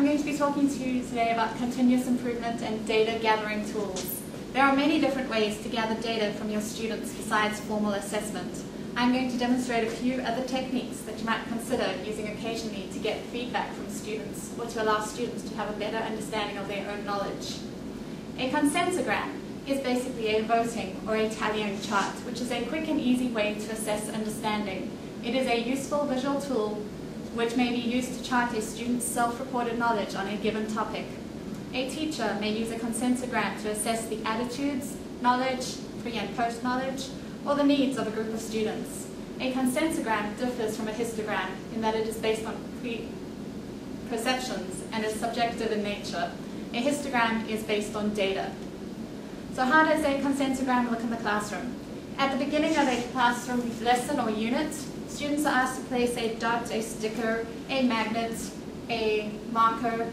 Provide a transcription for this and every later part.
going to be talking to you today about continuous improvement and data gathering tools. There are many different ways to gather data from your students besides formal assessment. I'm going to demonstrate a few other techniques that you might consider using occasionally to get feedback from students or to allow students to have a better understanding of their own knowledge. A consensogram is basically a voting or a tallying chart, which is a quick and easy way to assess understanding. It is a useful visual tool which may be used to chart a student's self-reported knowledge on a given topic. A teacher may use a consensogram to assess the attitudes, knowledge, pre- and post-knowledge, or the needs of a group of students. A consensogram differs from a histogram in that it is based on perceptions and is subjective in nature. A histogram is based on data. So how does a consensogram look in the classroom? At the beginning of a classroom lesson or unit, students are asked to place a dot, a sticker, a magnet, a marker,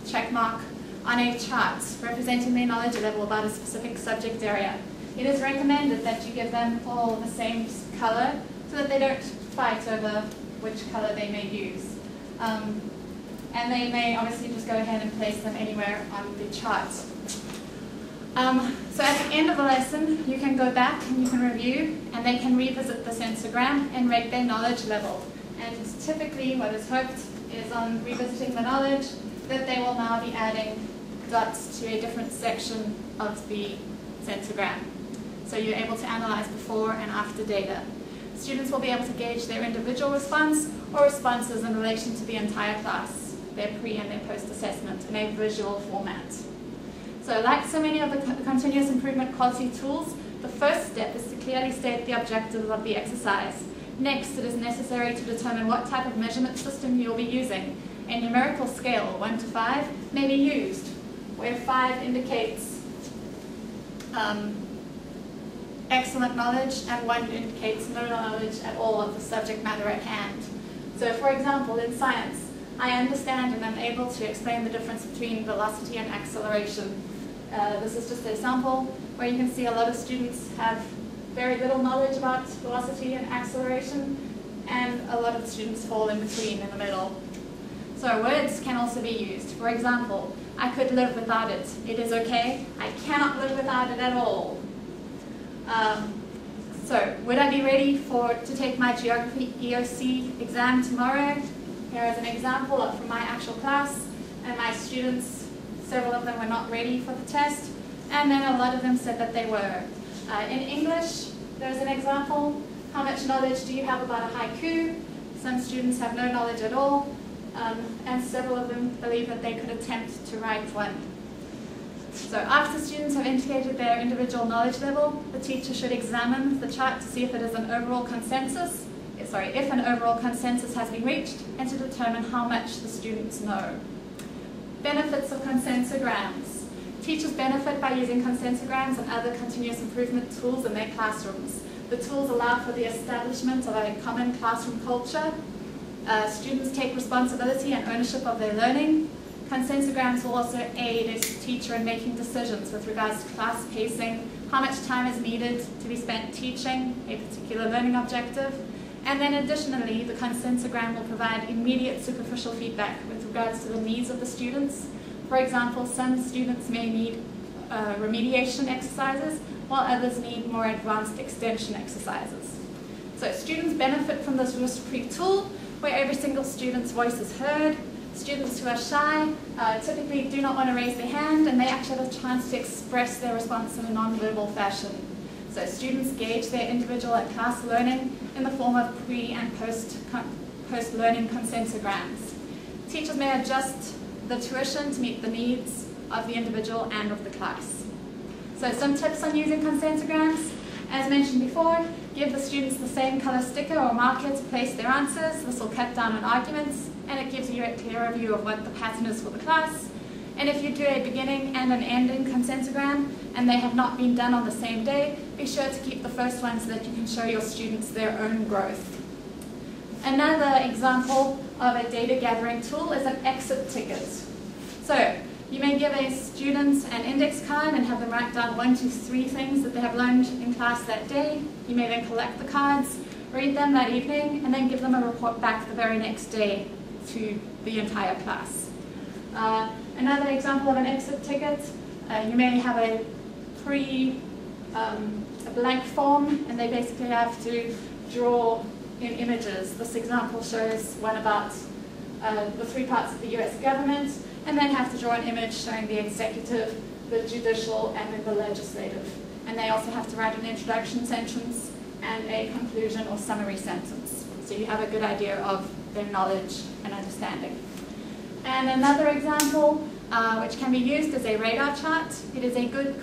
check mark on a chart representing their knowledge level about a specific subject area. It is recommended that you give them all the same color so that they don't fight over which color they may use. And they may obviously just go ahead and place them anywhere on the chart. So at the end of the lesson, you can go back and you can review, and they can revisit the sensogram and rate their knowledge level. And typically what is hoped is on revisiting the knowledge that they will now be adding dots to a different section of the sensogram. So you're able to analyze before and after data. Students will be able to gauge their individual response or responses in relation to the entire class, their pre- and their post-assessment in a visual format. So like so many of the continuous improvement quality tools, the first step is to clearly state the objectives of the exercise. Next, it is necessary to determine what type of measurement system you'll be using. A numerical scale, 1 to 5, may be used, where 5 indicates excellent knowledge and 1 indicates no knowledge at all of the subject matter at hand. So for example, in science, I understand and I'm able to explain the difference between velocity and acceleration. This is just a sample where you can see a lot of students have very little knowledge about velocity and acceleration, and a lot of students fall in between in the middle. So words can also be used. For example, I could live without it. It is okay. I cannot live without it at all. So would I be ready to take my geography EOC exam tomorrow? Here is an example from my actual class, and my students, several of them were not ready for the test, and then a lot of them said that they were. In English, there's an example. How much knowledge do you have about a haiku? Some students have no knowledge at all, and several of them believe that they could attempt to write one. So after students have indicated their individual knowledge level, the teacher should examine the chart to see if it is an overall consensus, if an overall consensus has been reached, and to determine how much the students know. Benefits of consensograms. Teachers benefit by using consensograms and other continuous improvement tools in their classrooms. The tools allow for the establishment of a common classroom culture. Students take responsibility and ownership of their learning. Consensograms will also aid a teacher in making decisions with regards to class pacing, how much time is needed to be spent teaching a particular learning objective. And then additionally, the consensogram will provide immediate superficial feedback with regards to the needs of the students. For example, some students may need remediation exercises, while others need more advanced extension exercises. So students benefit from this risk-free tool where every single student's voice is heard. Students who are shy typically do not want to raise their hand, and they actually have a chance to express their response in a non-verbal fashion. So students gauge their individual and class learning in the form of pre- and post-learning consensograms. Teachers may adjust the tuition to meet the needs of the individual and of the class. So some tips on using consensograms. As mentioned before, give the students the same color sticker or marker to place their answers. This will cut down on arguments, and it gives you a clearer view of what the pattern is for the class. And if you do a beginning and an ending consensogram, and they have not been done on the same day, be sure to keep the first one so that you can show your students their own growth. Another example of a data gathering tool is an exit ticket. So you may give a student an index card and have them write down 1 to 3 things that they have learned in class that day. You may then collect the cards, read them that evening, and then give them a report back the very next day to the entire class. Another example of an exit ticket, you may have a blank form, and they basically have to draw in images. This example shows one about the 3 parts of the US government, and then have to draw an image showing the executive, the judicial, and then the legislative. And they also have to write an introduction sentence and a conclusion or summary sentence. So you have a good idea of their knowledge and understanding. And another example, which can be used as a radar chart. It is a good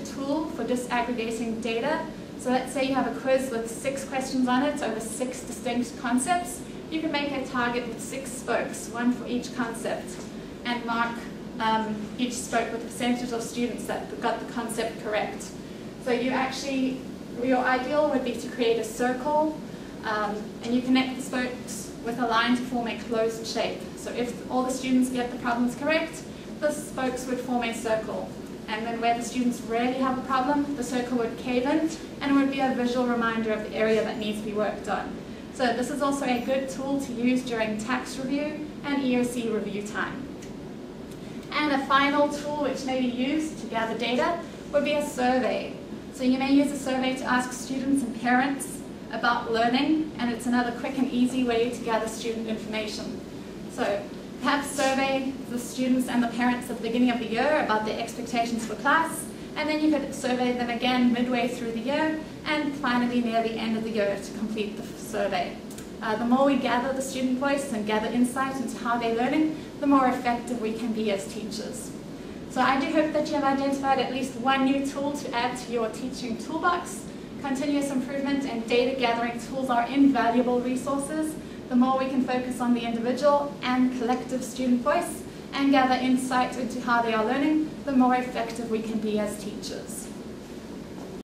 tool for disaggregating data. So let's say you have a quiz with 6 questions on it over 6 distinct concepts. You can make a target with 6 spokes, 1 for each concept, and mark each spoke with a percentage of students that got the concept correct. So your ideal would be to create a circle, and you connect the spokes with a line to form a closed shape. So if all the students get the problems correct, the spokes would form a circle. And then where the students really have a problem, the circle would cave in, and it would be a visual reminder of the area that needs to be worked on. So this is also a good tool to use during tax review and EOC review time. And a final tool which may be used to gather data would be a survey. So you may use a survey to ask students and parents about learning, and it's another quick and easy way to gather student information. So perhaps survey the students and the parents at the beginning of the year about their expectations for class, and then you could survey them again midway through the year, and finally near the end of the year to complete the survey. The more we gather the student voice and gather insight into how they're learning, the more effective we can be as teachers. So I do hope that you have identified at least one new tool to add to your teaching toolbox. Continuous improvement and data gathering tools are invaluable resources. The more we can focus on the individual and collective student voice and gather insight into how they are learning, the more effective we can be as teachers.